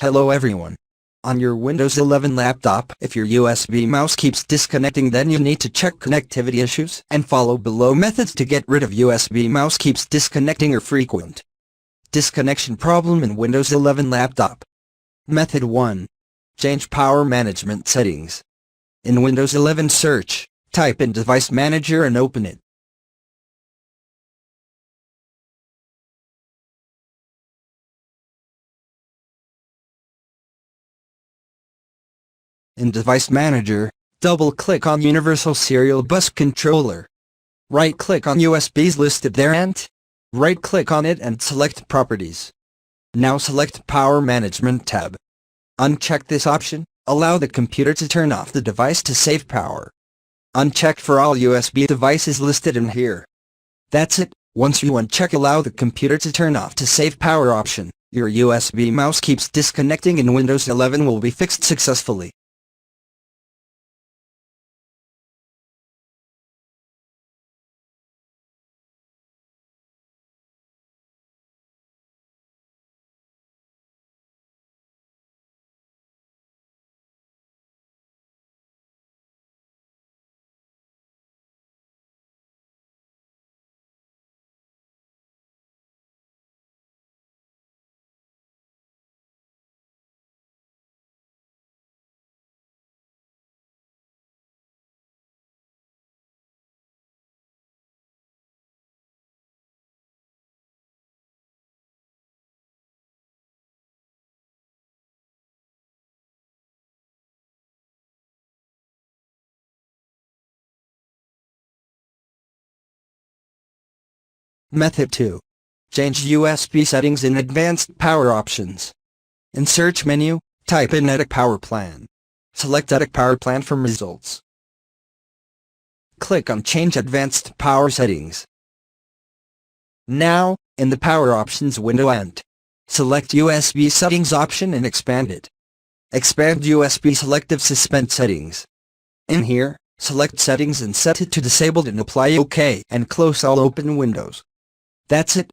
Hello everyone. On your Windows 11 laptop, if your USB mouse keeps disconnecting, then you need to check connectivity issues and follow below methods to get rid of USB mouse keeps disconnecting or frequent disconnection problem in Windows 11 laptop. Method 1. Change power management settings. In Windows 11 search, type in Device Manager and open it. In Device Manager, double-click on Universal Serial Bus Controller. Right-click on USBs listed there and right-click on it and select Properties. Now select Power Management tab. Uncheck this option, allow the computer to turn off the device to save power. Uncheck for all USB devices listed in here. That's it. Once you uncheck allow the computer to turn off to save power option, your USB mouse keeps disconnecting in Windows 11 will be fixed successfully. Method 2. Change USB settings in Advanced Power Options. In Search menu, type in Edit Power Plan. Select Edit Power Plan from results. Click on Change Advanced Power Settings. Now, in the Power Options window select USB Settings option and expand it. Expand USB Selective Suspend Settings. In here, select Settings and set it to Disabled and apply OK and close all open windows. That's it.